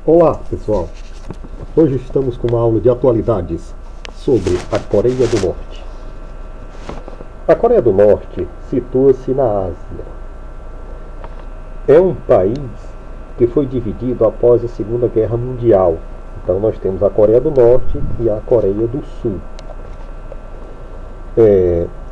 Olá pessoal, hoje estamos com uma aula de atualidades sobre a Coreia do Norte. A Coreia do Norte situa-se na Ásia. É um país que foi dividido após a Segunda Guerra Mundial. Então nós temos a Coreia do Norte e a Coreia do Sul.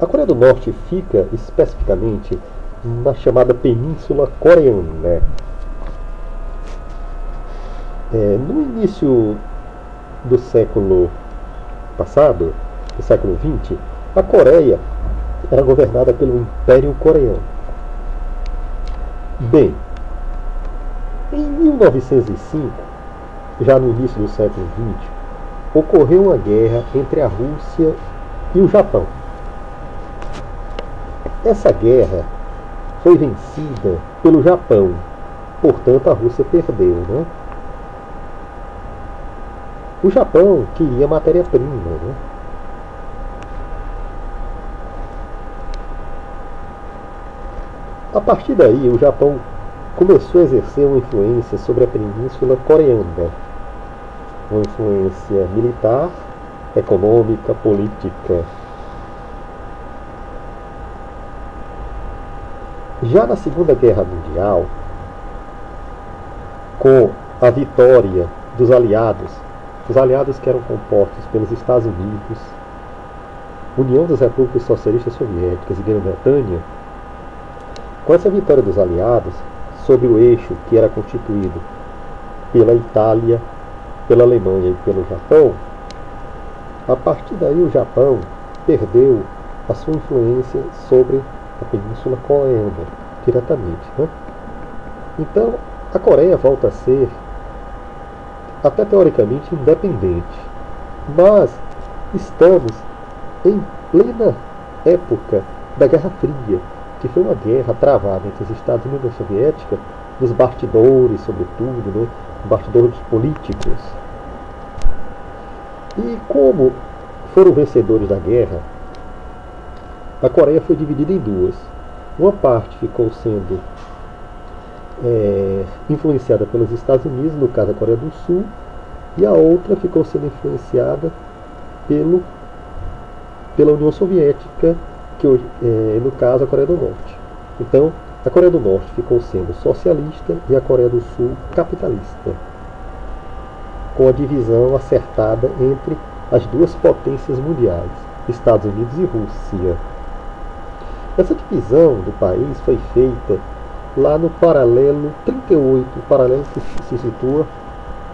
A Coreia do Norte fica especificamente na chamada Península Coreana. No início do século passado, do século XX, a Coreia era governada pelo Império Coreano. Bem, em 1905, já no início do século XX, ocorreu uma guerra entre a Rússia e o Japão. Essa guerra foi vencida pelo Japão, portanto a Rússia perdeu, né? O Japão queria matéria-prima, né? A partir daí, o Japão começou a exercer uma influência sobre a Península Coreana. Uma influência militar, econômica, política. Já na Segunda Guerra Mundial, com a vitória dos aliados, os aliados que eram compostos pelos Estados Unidos, União das Repúblicas Socialistas Soviéticas e Grã-Bretanha, com essa vitória dos aliados sobre o eixo que era constituído pela Itália, pela Alemanha e pelo Japão, a partir daí o Japão perdeu a sua influência sobre a Península Coreana diretamente, né? Então a Coreia volta a ser até teoricamente independente, mas estamos em plena época da Guerra Fria, que foi uma guerra travada entre os Estados Unidos e a União Soviética, nos bastidores, sobretudo, né, bastidores políticos. E como foram vencedores da guerra, a Coreia foi dividida em duas. Uma parte ficou sendo influenciada pelos Estados Unidos, no caso a Coreia do Sul, e a outra ficou sendo influenciada pela União Soviética, que no caso a Coreia do Norte. Então, a Coreia do Norte ficou sendo socialista e a Coreia do Sul capitalista, com a divisão acertada entre as duas potências mundiais, Estados Unidos e Rússia. Essa divisão do país foi feita lá no paralelo 38, o paralelo que se situa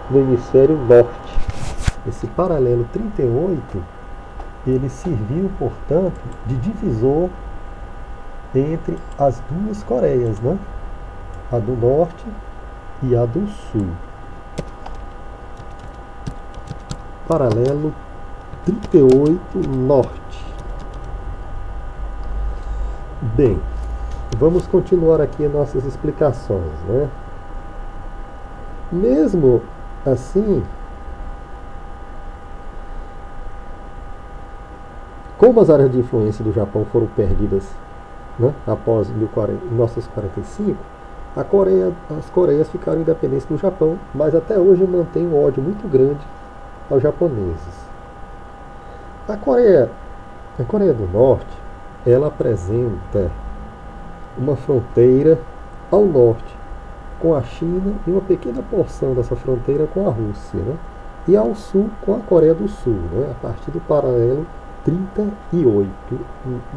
no hemisfério norte. Esse paralelo 38, ele serviu, portanto, de divisor entre as duas Coreias, né? A do norte e a do sul. Paralelo 38 norte. Bem, vamos continuar aqui as nossas explicações, né? Mesmo assim, como as áreas de influência do Japão foram perdidas, né, após 1945, as Coreias ficaram independentes do Japão, mas até hoje mantém um ódio muito grande aos japoneses. A Coreia do Norte, ela apresenta uma fronteira ao norte com a China e uma pequena porção dessa fronteira com a Rússia, né? E ao sul com a Coreia do Sul, né? A partir do paralelo 38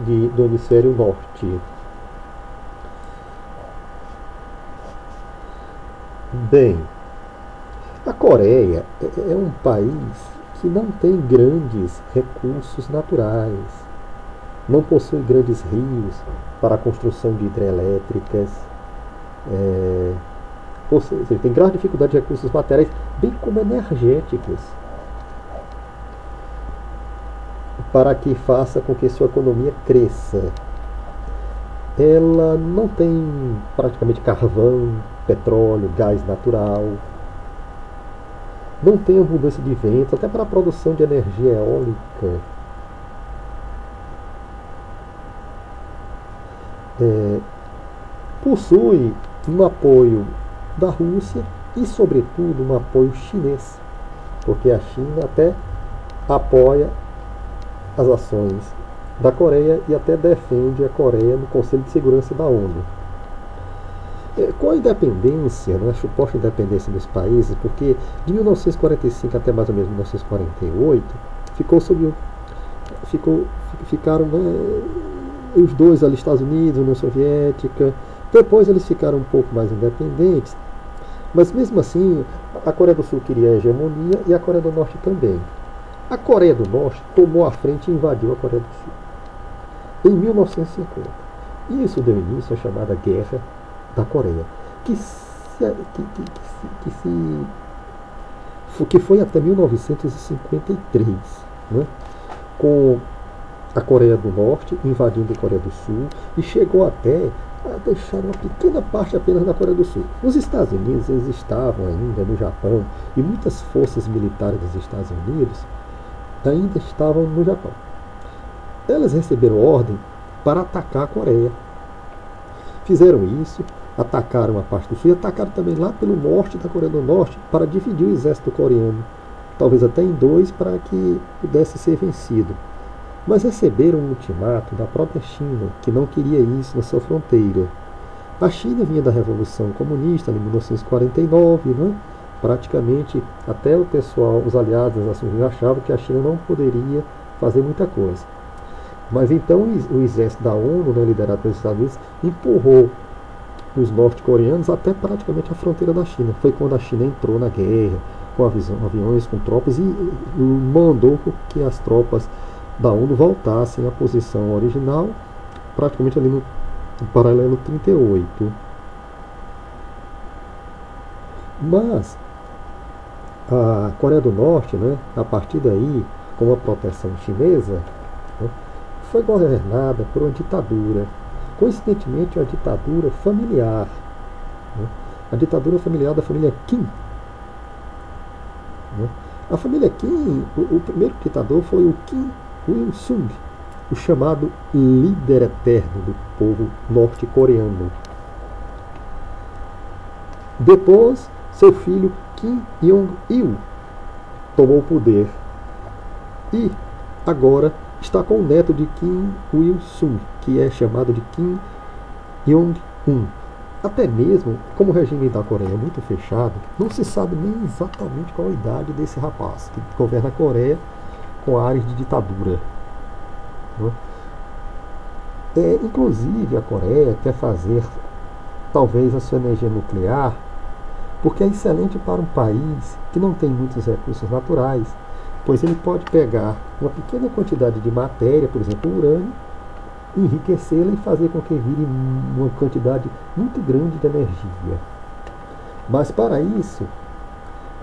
do hemisfério norte. Bem, a Coreia é um país que não tem grandes recursos naturais, não possui grandes rios para a construção de hidrelétricas, ou seja, tem grande dificuldade de recursos materiais, bem como energéticos, para que faça com que sua economia cresça. Ela não tem praticamente carvão, petróleo, gás natural, não tem abundância de ventos, até para a produção de energia eólica. Possui um apoio da Rússia e, sobretudo, um apoio chinês, porque a China até apoia as ações da Coreia e até defende a Coreia no Conselho de Segurança da ONU. Com a independência, né, a suposta independência dos países, porque de 1945 até mais ou menos 1948 ficaram, né, os dois ali, Estados Unidos, União Soviética. Depois eles ficaram um pouco mais independentes, mas mesmo assim a Coreia do Sul queria a hegemonia e a Coreia do Norte também. A Coreia do Norte tomou a frente e invadiu a Coreia do Sul em 1950. E isso deu início à chamada Guerra da Coreia, que foi até 1953, né, com a Coreia do Norte invadindo a Coreia do Sul e chegou até a deixar uma pequena parte apenas da Coreia do Sul. Os Estados Unidos, eles estavam ainda no Japão e muitas forças militares dos Estados Unidos ainda estavam no Japão. Elas receberam ordem para atacar a Coreia. Fizeram isso, atacaram a parte do Sul e atacaram também lá pelo norte da Coreia do Norte para dividir o exército coreano, talvez até em dois, para que pudesse ser vencido. Mas receberam um ultimato da própria China, que não queria isso na sua fronteira. A China vinha da Revolução Comunista, em 1949, né? Praticamente até o pessoal, os aliados das Nações Unidas, achavam que a China não poderia fazer muita coisa. Mas então o exército da ONU, né, liderado pelos Estados Unidos, empurrou os norte-coreanos até praticamente a fronteira da China. Foi quando a China entrou na guerra, com aviões, com tropas, e mandou que as tropas da ONU voltassem à posição original, praticamente ali no paralelo 38. Mas a Coreia do Norte, né, a partir daí, com a proteção chinesa, né, foi governada por uma ditadura, coincidentemente uma ditadura familiar, né, a ditadura familiar da família Kim. Né. A família Kim, o primeiro ditador foi o Kim Il-sung, o chamado líder eterno do povo norte-coreano. Depois, seu filho Kim Jong-il tomou o poder e agora está com o neto de Kim Il-sung, que é chamado de Kim Jong-un. Até mesmo, como o regime da Coreia é muito fechado, não se sabe nem exatamente qual a idade desse rapaz que governa a Coreia com áreas de ditadura. Inclusive a Coreia quer fazer talvez a sua energia nuclear, porque é excelente para um país que não tem muitos recursos naturais, pois ele pode pegar uma pequena quantidade de matéria, por exemplo, urânio, enriquecê-la e fazer com que vire uma quantidade muito grande de energia. Mas para isso,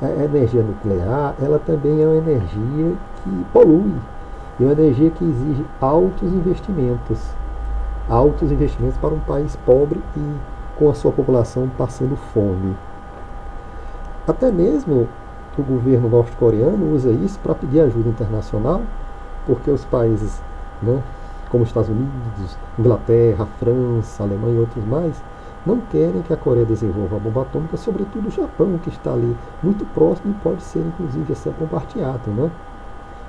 a energia nuclear, ela também é uma energia que polui, e uma energia que exige altos investimentos para um país pobre e com a sua população passando fome. Até mesmo o governo norte-coreano usa isso para pedir ajuda internacional, porque os países, né, como Estados Unidos, Inglaterra, França, Alemanha e outros mais, não querem que a Coreia desenvolva a bomba atômica, sobretudo o Japão, que está ali muito próximo e pode ser, inclusive, ser bombardeado, né?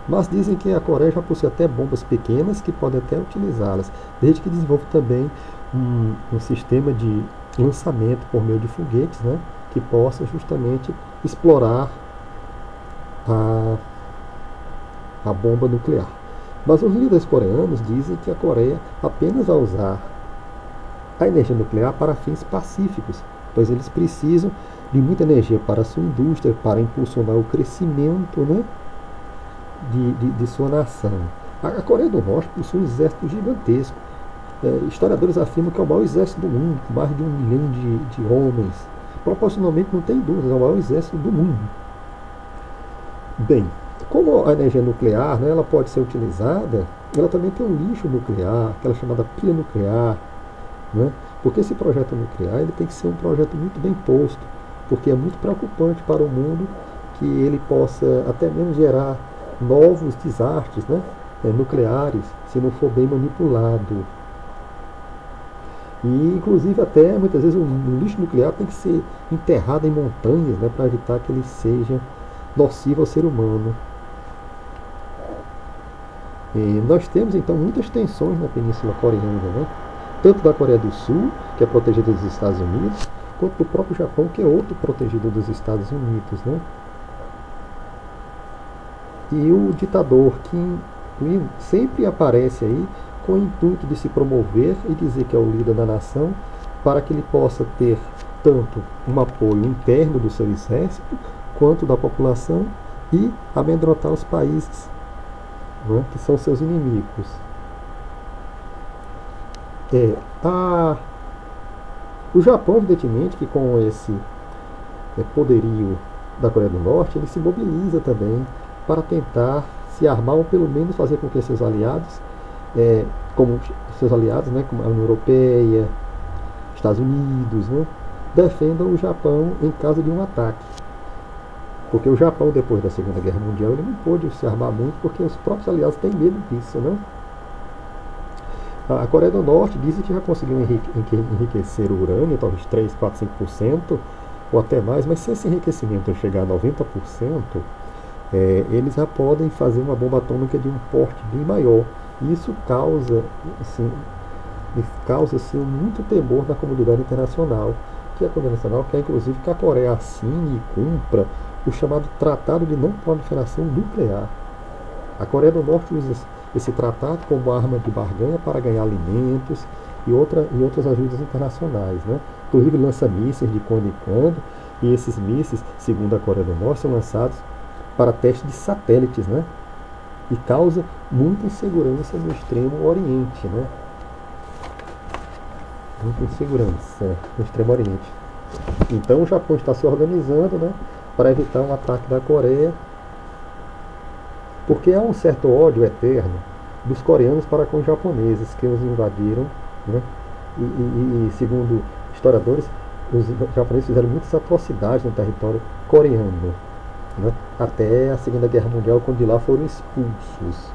Mas dizem que a Coreia já possui até bombas pequenas que podem até utilizá-las, desde que desenvolva também um sistema de lançamento por meio de foguetes, né, que possa justamente explorar a bomba nuclear. Mas os líderes coreanos dizem que a Coreia apenas vai usar a energia nuclear para fins pacíficos, pois eles precisam de muita energia para a sua indústria, para impulsionar o crescimento, né, de sua nação. A Coreia do Norte possui um exército gigantesco. Historiadores afirmam que é o maior exército do mundo, com mais de 1 milhão de homens. Proporcionalmente, não tem dúvida, é o maior exército do mundo. Bem, como a energia nuclear, né, ela pode ser utilizada, ela também tem um lixo nuclear, aquela chamada pilha nuclear, né, porque esse projeto nuclear ele tem que ser um projeto muito bem posto, porque é muito preocupante para o mundo que ele possa até mesmo gerar novos desastres, né, nucleares, se não for bem manipulado. E inclusive até muitas vezes o lixo nuclear tem que ser enterrado em montanhas, né, para evitar que ele seja nocivo ao ser humano. E nós temos então muitas tensões na Península Coreana, né? Tanto da Coreia do Sul, que é protegida dos Estados Unidos, quanto do próprio Japão, que é outro protegido dos Estados Unidos, né? E o ditador Kim Il sempre aparece aí com o intuito de se promover e dizer que é o líder da nação, para que ele possa ter tanto um apoio interno do seu exército, quanto da população, e amedrontar os países, né, que são seus inimigos. O Japão, evidentemente, que com esse poderio da Coreia do Norte, ele se mobiliza também para tentar se armar, ou pelo menos fazer com que seus aliados, né, como a União Europeia, Estados Unidos, né, defendam o Japão em caso de um ataque. Porque o Japão, depois da Segunda Guerra Mundial, ele não pôde se armar muito, porque os próprios aliados têm medo disso, né? A Coreia do Norte diz que já conseguiu enriquecer o urânio, talvez 3, 4, 5%, ou até mais, mas se esse enriquecimento chegar a 90%, eles já podem fazer uma bomba atômica de um porte bem maior. E isso causa muito temor na comunidade internacional, que a comunidade internacional quer inclusive que a Coreia assine e cumpra o chamado Tratado de Não Proliferação Nuclear. A Coreia do Norte usa esse tratado como arma de barganha para ganhar alimentos e outras ajudas internacionais, né? Inclusive lança mísseis de quando em quando, e esses mísseis, segundo a Coreia do Norte, são lançados para teste de satélites, né? E causa muita insegurança no Extremo Oriente, né? Muita insegurança no Extremo Oriente. Então o Japão está se organizando, né, para evitar um ataque da Coreia, porque há um certo ódio eterno dos coreanos para com os japoneses que os invadiram, né? E segundo historiadores, os japoneses fizeram muitas atrocidades no território coreano, né? Até a Segunda Guerra Mundial, quando de lá foram expulsos.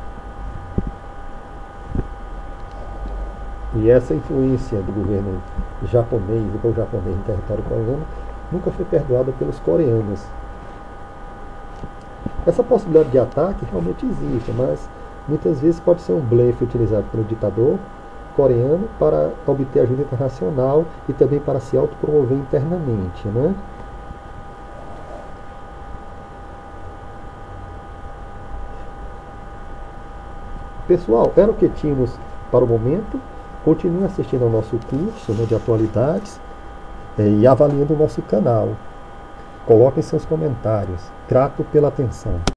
E essa influência do governo japonês, do povo japonês no território coreano, nunca foi perdoada pelos coreanos. Essa possibilidade de ataque realmente existe, mas muitas vezes pode ser um blefe utilizado pelo ditador coreano para obter ajuda internacional e também para se autopromover internamente, né? Pessoal, era o que tínhamos para o momento. Continue assistindo ao nosso curso, né, de atualidades, e avaliando o nosso canal. Coloquem seus comentários. Grato pela atenção.